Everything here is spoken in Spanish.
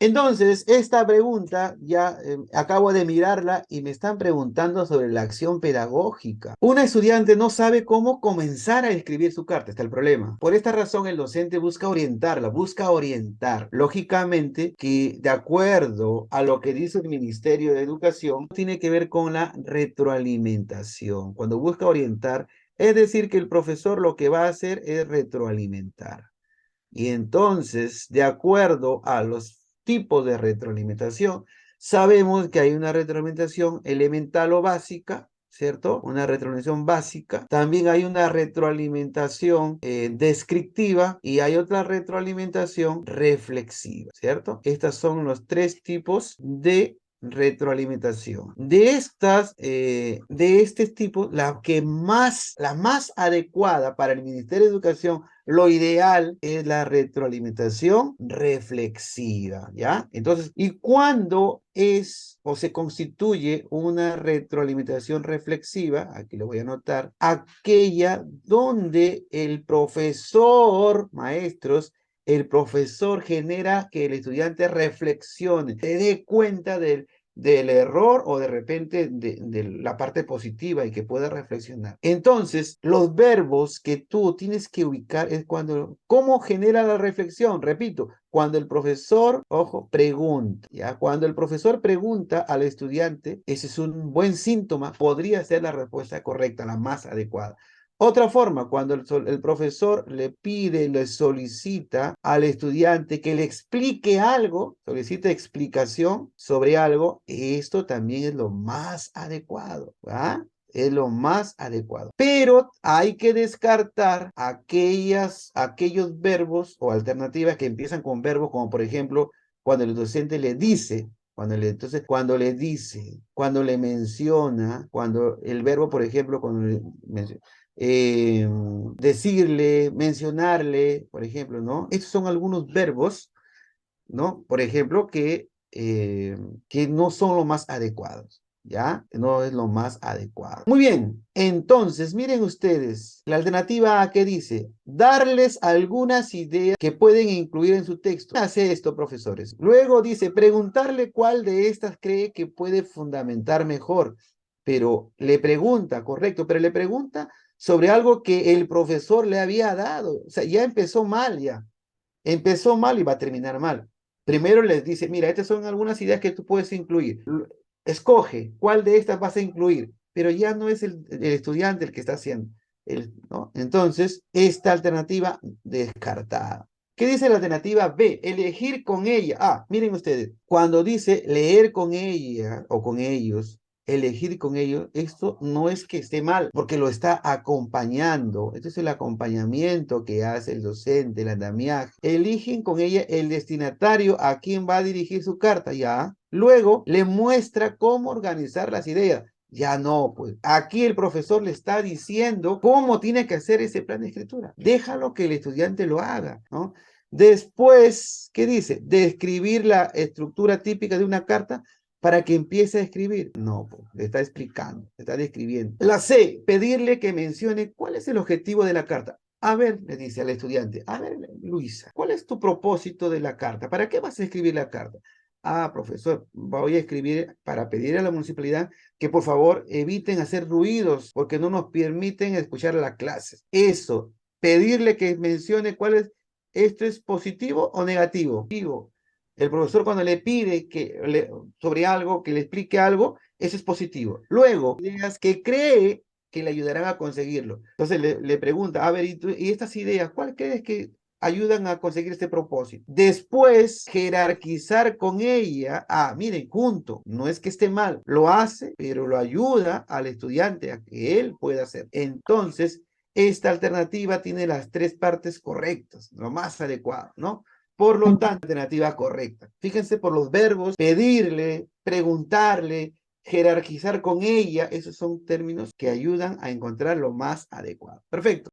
Entonces, esta pregunta ya acabo de mirarla y me están preguntando sobre la acción pedagógica. Una estudiante no sabe cómo comenzar a escribir su carta, está el problema. Por esta razón, el docente busca orientarla, busca orientar. Lógicamente, que de acuerdo a lo que dice el Ministerio de Educación, tiene que ver con la retroalimentación. Cuando busca orientar, es decir, que el profesor lo que va a hacer es retroalimentar. Y entonces, de acuerdo a los tipos de retroalimentación, sabemos que hay una retroalimentación elemental o básica, ¿cierto? Una retroalimentación básica. También hay una retroalimentación descriptiva y hay otra retroalimentación reflexiva, ¿cierto? Estos son los tres tipos de retroalimentación. De este tipo, la más adecuada para el Ministerio de Educación, lo ideal es la retroalimentación reflexiva, ¿ya? Entonces, ¿y cuándo es o se constituye una retroalimentación reflexiva? Aquí lo voy a anotar. Aquella donde el profesor, maestros, el profesor genera que el estudiante reflexione, se dé cuenta del error o de repente de la parte positiva y que pueda reflexionar. Entonces, los verbos que tú tienes que ubicar es cuando, ¿cómo genera la reflexión? Repito, cuando el profesor, ojo, pregunta, ¿ya? Cuando el profesor pregunta al estudiante, ese es un buen síntoma, podría ser la respuesta correcta, la más adecuada. Otra forma, cuando el profesor le pide, le solicita al estudiante que le explique algo, solicita explicación sobre algo, esto también es lo más adecuado, ¿va? Es lo más adecuado. Pero hay que descartar aquellos verbos o alternativas que empiezan con verbos como por ejemplo cuando el docente le dice, cuando le dice, cuando le menciona, cuando el verbo, por ejemplo, cuando le menciona, eh, decirle, mencionarle, por ejemplo, ¿no? Estos son algunos verbos, ¿no? Por ejemplo, que no son los más adecuados, ¿ya? No es lo más adecuado. Muy bien, entonces, miren ustedes, la alternativa A que dice, darles algunas ideas que pueden incluir en su texto. Hace esto, profesores. Luego dice, preguntarle cuál de estas cree que puede fundamentar mejor. Pero le pregunta, correcto, pero le pregunta sobre algo que el profesor le había dado. O sea, ya empezó mal, ya. Empezó mal y va a terminar mal. Primero les dice, mira, estas son algunas ideas que tú puedes incluir. Escoge cuál de estas vas a incluir, pero ya no es el estudiante el que está haciendo. ¿No? Entonces, esta alternativa descartada. ¿Qué dice la alternativa B? Elegir con ella. Ah, miren ustedes, cuando dice leer con ella o con ellos, elegir con ellos, esto no es que esté mal, porque lo está acompañando. Este es el acompañamiento que hace el docente, el andamiaje. Eligen con ella el destinatario a quien va a dirigir su carta, ¿ya? Luego le muestra cómo organizar las ideas. Ya no, pues aquí el profesor le está diciendo cómo tiene que hacer ese plan de escritura. Déjalo que el estudiante lo haga, ¿no? Después, ¿qué dice? Describir la estructura típica de una carta para que empiece a escribir. No, pues, le está explicando, le está describiendo. La C, pedirle que mencione cuál es el objetivo de la carta. A ver, le dice al estudiante, a ver, Luisa, ¿cuál es tu propósito de la carta? ¿Para qué vas a escribir la carta? Ah, profesor, voy a escribir para pedir a la municipalidad que por favor eviten hacer ruidos porque no nos permiten escuchar las clases. Eso, pedirle que mencione cuál es, ¿esto es positivo o negativo? Digo, el profesor cuando le pide sobre algo, que le explique algo, eso es positivo. Luego, ideas que cree que le ayudarán a conseguirlo. Entonces le pregunta, a ver, ¿y estas ideas, cuál crees que ayudan a conseguir este propósito? Después, jerarquizar con ella. Ah, miren, junto, no es que esté mal, lo hace, pero lo ayuda al estudiante a que él pueda hacer. Entonces, esta alternativa tiene las tres partes correctas, lo más adecuado, ¿no? Por lo tanto, alternativa correcta. Fíjense por los verbos, pedirle, preguntarle, jerarquizar con ella, esos son términos que ayudan a encontrar lo más adecuado. Perfecto.